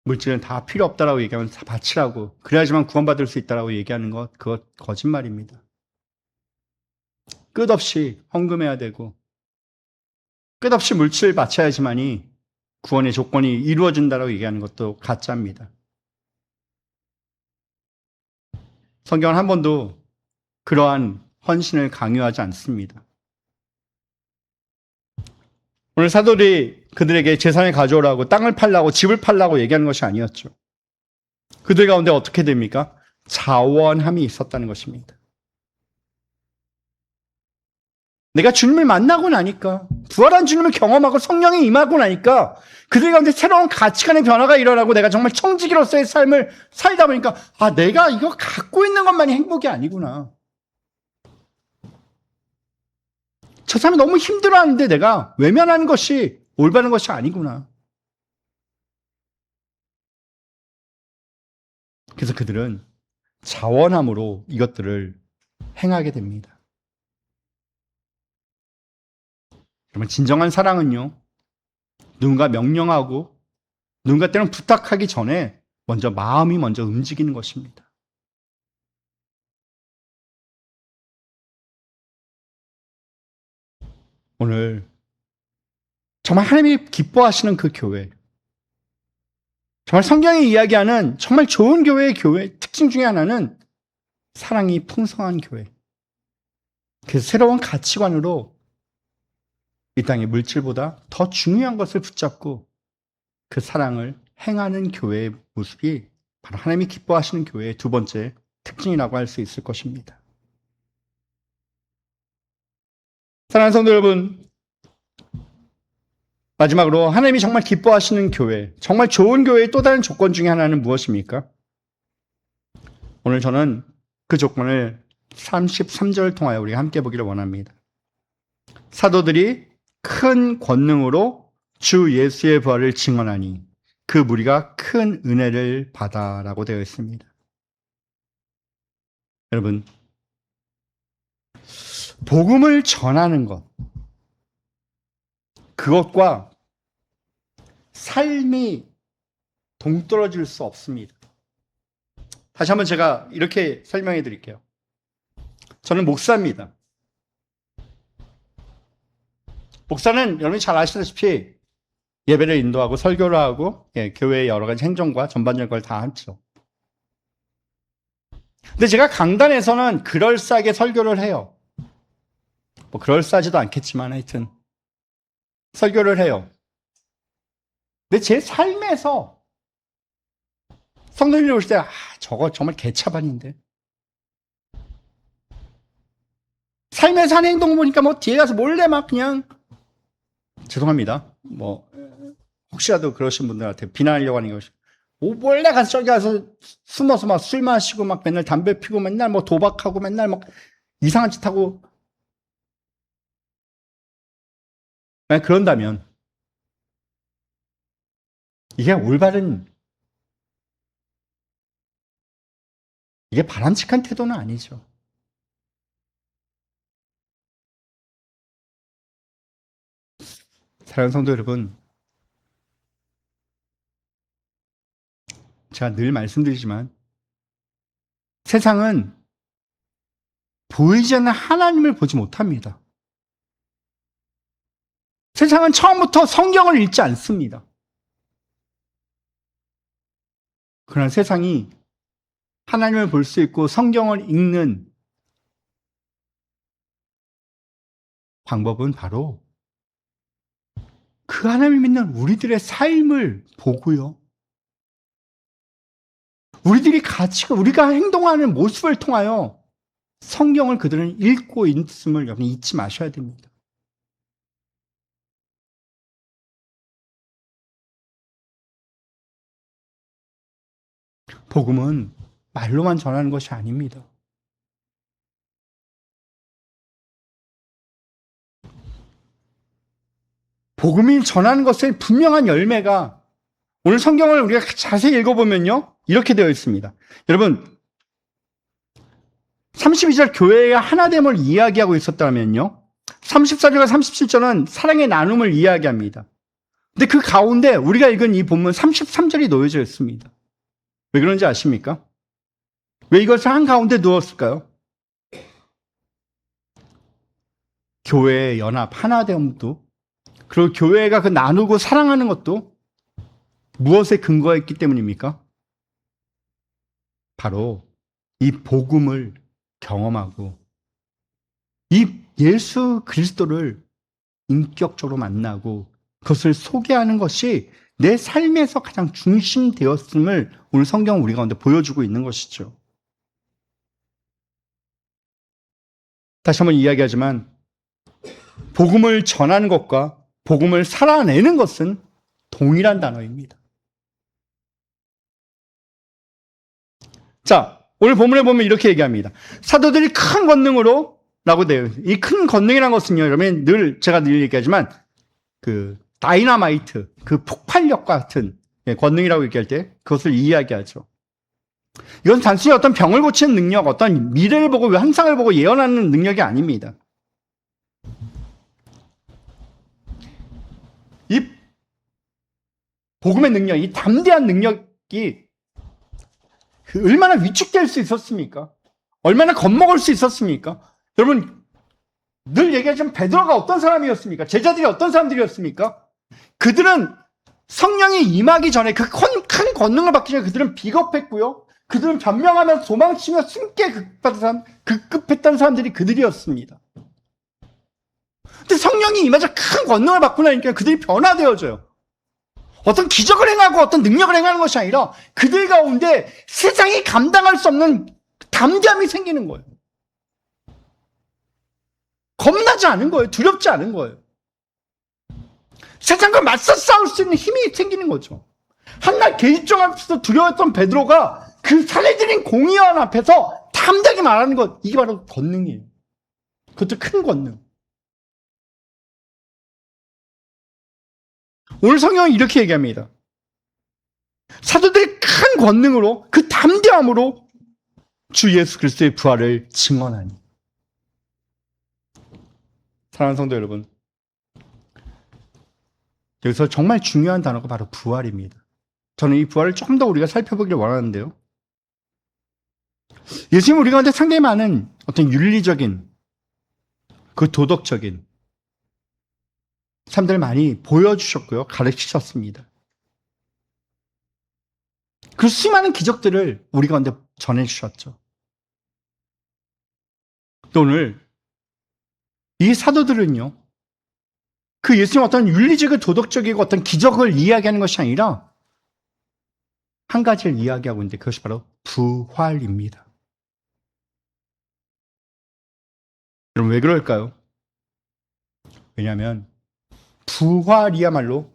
물질은 다 필요 없다라고 얘기하면 다 바치라고, 그래야지만 구원받을 수 있다라고 얘기하는 것, 그것 거짓말입니다. 끝없이 헌금해야 되고 끝없이 물질을 바쳐야지만이 구원의 조건이 이루어진다라고 얘기하는 것도 가짜입니다. 성경은 한 번도 그러한 헌신을 강요하지 않습니다. 오늘 사도들이 그들에게 재산을 가져오라고, 땅을 팔라고, 집을 팔라고 얘기하는 것이 아니었죠. 그들 가운데 어떻게 됩니까? 자원함이 있었다는 것입니다. 내가 주님을 만나고 나니까, 부활한 주님을 경험하고 성령이 임하고 나니까 그들 가운데 새로운 가치관의 변화가 일어나고 내가 정말 청지기로서의 삶을 살다 보니까, 아, 내가 이거 갖고 있는 것만이 행복이 아니구나. 저 사람이 너무 힘들어하는데 내가 외면하는 것이 올바른 것이 아니구나. 그래서 그들은 자원함으로 이것들을 행하게 됩니다. 그러면 진정한 사랑은요, 누군가 명령하고 누군가 때는 부탁하기 전에 마음이 먼저 움직이는 것입니다. 오늘 정말 하나님이 기뻐하시는 그 교회, 정말 성경이 이야기하는 정말 좋은 교회의 특징 중에 하나는 사랑이 풍성한 교회. 그래서 새로운 가치관으로 이 땅의 물질보다 더 중요한 것을 붙잡고 그 사랑을 행하는 교회의 모습이 바로 하나님이 기뻐하시는 교회의 두 번째 특징이라고 할 수 있을 것입니다. 사랑하는 성도 여러분, 마지막으로 하나님이 정말 기뻐하시는 교회, 정말 좋은 교회의 또 다른 조건 중에 하나는 무엇입니까? 오늘 저는 그 조건을 33절을 통하여 우리가 함께 보기를 원합니다. 사도들이 큰 권능으로 주 예수의 부활을 증언하니 그 무리가 큰 은혜를 받아라고 되어 있습니다. 여러분, 복음을 전하는 것, 그것과 삶이 동떨어질 수 없습니다. 다시 한번 제가 이렇게 설명해 드릴게요. 저는 목사입니다. 목사는 여러분이 잘 아시다시피 예배를 인도하고 설교를 하고 교회의 여러 가지 행정과 전반적인 걸 다 하죠. 근데 제가 강단에서는 그럴싸하게 설교를 해요. 뭐 그럴싸하지도 않겠지만 하여튼 설교를 해요. 근데 제 삶에서 성도님이 오실 때 저거 정말 개차반인데, 삶에서 하는 행동 보니까 뭐 뒤에 가서 몰래 막 그냥, 죄송합니다, 뭐 혹시라도 그러신 분들한테 비난하려고 하는 것이, 뭐 몰래 가서 저기 가서 숨어서 막 술 마시고 막 맨날 담배 피고 맨날 뭐 도박하고 맨날 막 이상한 짓 하고, 만약 그런다면 이게 올바른, 이게 바람직한 태도는 아니죠. 사랑하는 성도 여러분, 제가 늘 말씀드리지만 세상은 보이지 않는 하나님을 보지 못합니다. 세상은 처음부터 성경을 읽지 않습니다. 그러나 세상이 하나님을 볼 수 있고 성경을 읽는 방법은 바로 그 하나님을 믿는 우리들의 삶을 보고요, 우리들이 우리가 행동하는 모습을 통하여 성경을 그들은 읽고 있음을 여러분 잊지 마셔야 됩니다. 복음은 말로만 전하는 것이 아닙니다. 복음이 전하는 것의 분명한 열매가 오늘 성경을 우리가 자세히 읽어보면요. 이렇게 되어 있습니다. 여러분, 32절 교회의 하나됨을 이야기하고 있었다면요. 34절과 37절은 사랑의 나눔을 이야기합니다. 근데 그 가운데 우리가 읽은 이 본문 33절이 놓여져 있습니다. 왜 그런지 아십니까? 왜 이것을 한가운데 두었을까요? 교회의 연합, 하나됨도, 그리고 교회가 그 나누고 사랑하는 것도 무엇에 근거했기 때문입니까? 바로 이 복음을 경험하고 이 예수 그리스도를 인격적으로 만나고 그것을 소개하는 것이 내 삶에서 가장 중심되었음을 오늘 성경은 우리 가운데 보여주고 있는 것이죠. 다시 한번 이야기하지만 복음을 전하는 것과 복음을 살아내는 것은 동일한 단어입니다. 자, 오늘 본문에 보면 이렇게 얘기합니다. 사도들이 큰 권능으로 라고 돼요. 이 큰 권능이라는 것은요, 여러분 제가 늘 얘기하지만 그 다이너마이트, 그 폭발력과 같은 권능이라고 얘기할 때 그것을 이야기하죠. 이건 단순히 어떤 병을 고치는 능력, 어떤 미래를 보고 환상을 보고 예언하는 능력이 아닙니다. 이 복음의 능력, 이 담대한 능력이 얼마나 위축될 수 있었습니까? 얼마나 겁먹을 수 있었습니까? 여러분, 늘 얘기하지만 베드로가 어떤 사람이었습니까? 제자들이 어떤 사람들이었습니까? 그들은 성령이 임하기 전에 그 큰 권능을 받기 전에 그들은 비겁했고요. 그들은 변명하면서 도망치며 숨게 급급했던 사람들이 그들이었습니다. 근데 성령이 임하자 큰 권능을 받고 나니까 그들이 변화되어져요. 어떤 기적을 행하고 어떤 능력을 행하는 것이 아니라 그들 가운데 세상이 감당할 수 없는 담대함이 생기는 거예요. 겁나지 않은 거예요. 두렵지 않은 거예요. 세상과 맞서 싸울 수 있는 힘이 생기는 거죠. 한낱 개입종 앞에서 두려웠던 베드로가 그 사내들인 공의원 앞에서 담대하게 말하는 것, 이게 바로 권능이에요. 그것도 큰 권능. 오늘 성경은 이렇게 얘기합니다. 사도들이 큰 권능으로 그 담대함으로 주 예수 그리스도의 부활을 증언하니. 사랑하는 성도 여러분, 여기서 정말 중요한 단어가 바로 부활입니다. 저는 이 부활을 조금 더 우리가 살펴보기를 원하는데요. 예수님 우리 가운데 상당히 많은 어떤 윤리적인, 그 도덕적인 삶들을 많이 보여주셨고요. 가르치셨습니다. 그 수많은 기적들을 우리 가운데 전해주셨죠. 또 오늘 이 사도들은요, 그 예수님 어떤 윤리적이고 도덕적이고 어떤 기적을 이야기하는 것이 아니라 한 가지를 이야기하고 있는데 그것이 바로 부활입니다. 그럼 왜 그럴까요? 왜냐하면 부활이야말로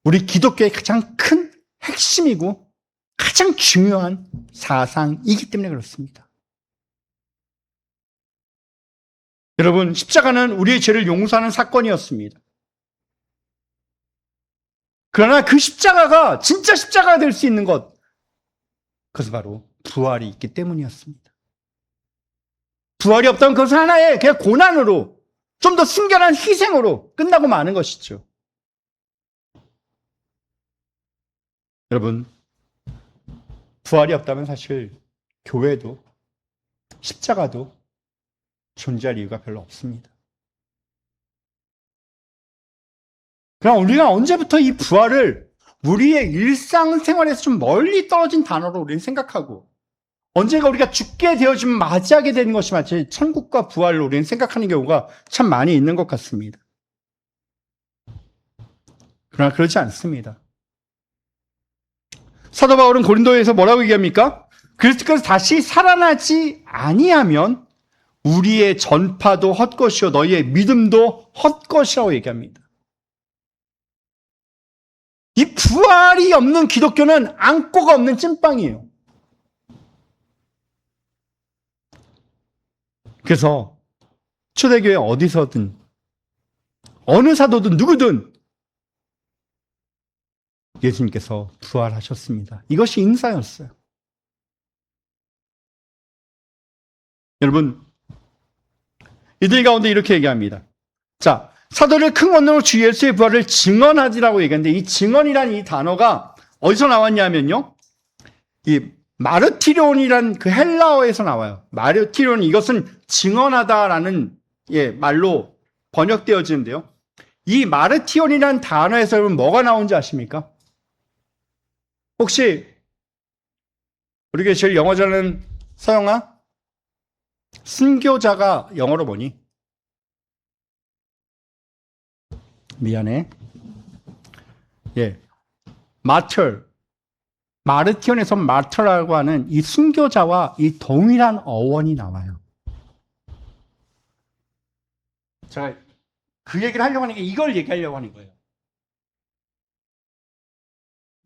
우리 기독교의 가장 큰 핵심이고 가장 중요한 사상이기 때문에 그렇습니다. 여러분, 십자가는 우리의 죄를 용서하는 사건이었습니다. 그러나 그 십자가가 진짜 십자가가 될 수 있는 것, 그것은 바로 부활이 있기 때문이었습니다. 부활이 없다면 그것은 하나의 그냥 고난으로, 좀 더 순결한 희생으로 끝나고 마는 것이죠. 여러분, 부활이 없다면 사실 교회도 십자가도 존재할 이유가 별로 없습니다. 그럼 우리가 언제부터 이 부활을 우리의 일상생활에서 좀 멀리 떨어진 단어로 우리는 생각하고 언젠가 우리가 죽게 되어지면 맞이하게 되는 것이 마치 천국과 부활로 우리는 생각하는 경우가 참 많이 있는 것 같습니다. 그러나 그렇지 않습니다. 사도 바울은 고린도에서 뭐라고 얘기합니까? 그리스도께서 다시 살아나지 아니하면 우리의 전파도 헛것이요 너희의 믿음도 헛것이라고 얘기합니다. 이 부활이 없는 기독교는 안고가 없는 찐빵이에요. 그래서 초대교회 어디서든 어느 사도든 누구든 예수님께서 부활하셨습니다. 이것이 인사였어요. 여러분, 이들 가운데 이렇게 얘기합니다. 자, 사도를 큰 권능으로 주 예수의 부활을 증언하지라고 얘기하는데 이 증언이라는 이 단어가 어디서 나왔냐면요. 이 마르티론이란 그 헬라어에서 나와요. 마르티론, 이것은 증언하다라는 말로 번역되어지는데요. 이 마르티온이라는 단어에서 여러분 뭐가 나온지 아십니까? 혹시 우리가 제일 영어 잘하는 서영아? 순교자가 영어로 뭐니? 미안해. 마터. 마르티온에서 마터라고 하는 이 순교자와 이 동일한 어원이 나와요. 제가 그 얘기를 하려고 하는 게 이걸 얘기하려고 하는 거예요.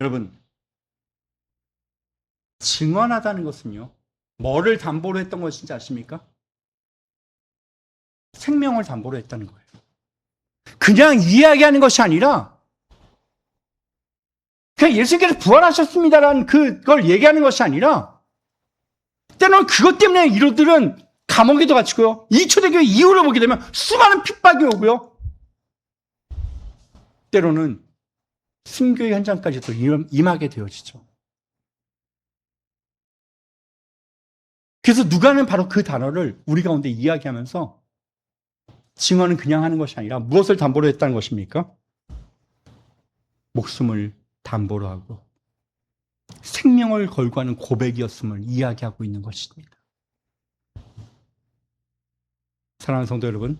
여러분, 증언하다는 것은요, 뭐를 담보로 했던 것인지 아십니까? 생명을 담보로 했다는 거예요. 그냥 이야기하는 것이 아니라 그냥 예수님께서 부활하셨습니다라는 그걸 얘기하는 것이 아니라 때로는 그것 때문에 이들은 감옥에도 갇히고요. 이 초대교회 이후를 보게 되면 수많은 핍박이 오고요. 때로는 순교의 현장까지도 임하게 되어지죠. 그래서 누가는 바로 그 단어를 우리 가운데 이야기하면서 증언은 그냥 하는 것이 아니라 무엇을 담보로 했다는 것입니까? 목숨을 담보로 하고 생명을 걸고 하는 고백이었음을 이야기하고 있는 것입니다. 사랑하는 성도 여러분,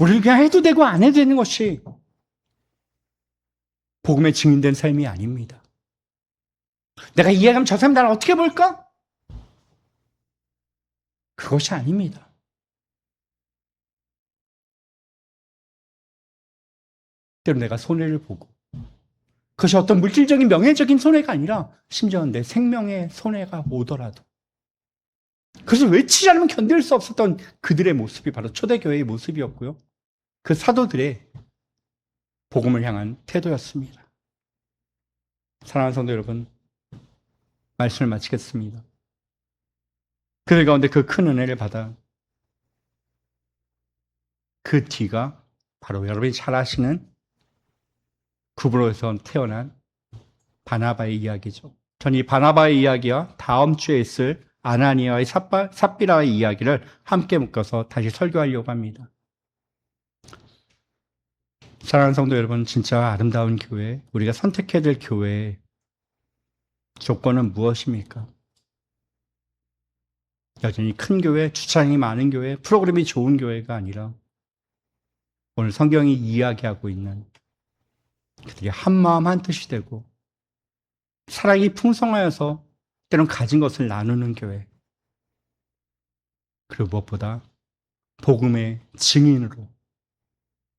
우리는 그냥 해도 되고 안 해도 되는 것이 복음에 증인된 삶이 아닙니다. 내가 이해하면 저 사람 나를 어떻게 볼까? 그것이 아닙니다. 때로 내가 손해를 보고 그것이 어떤 물질적인 명예적인 손해가 아니라 심지어 내 생명의 손해가 오더라도 그것을 외치지 않으면 견딜 수 없었던 그들의 모습이 바로 초대교회의 모습이었고요. 그 사도들의 복음을 향한 태도였습니다. 사랑하는 성도 여러분, 말씀을 마치겠습니다. 그들 가운데 그 큰 은혜를 받아 그 뒤가 바로 여러분이 잘 아시는 구브로에서 태어난 바나바의 이야기죠. 전 이 바나바의 이야기와 다음 주에 있을 아나니아의 삽비라의 이야기를 함께 묶어서 다시 설교하려고 합니다. 사랑하는 성도 여러분, 진짜 아름다운 교회, 우리가 선택해야 될 교회의 조건은 무엇입니까? 여전히 큰 교회, 주차장이 많은 교회, 프로그램이 좋은 교회가 아니라 오늘 성경이 이야기하고 있는 그들이 한마음 한뜻이 되고 사랑이 풍성하여서 때론 가진 것을 나누는 교회, 그리고 무엇보다 복음의 증인으로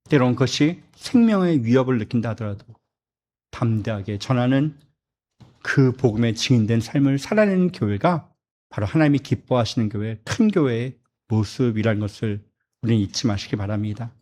때론 그것이 생명의 위협을 느낀다 하더라도 담대하게 전하는 그 복음의 증인된 삶을 살아내는 교회가 바로 하나님이 기뻐하시는 교회, 큰 교회의 모습이라는 것을 우리는 잊지 마시기 바랍니다.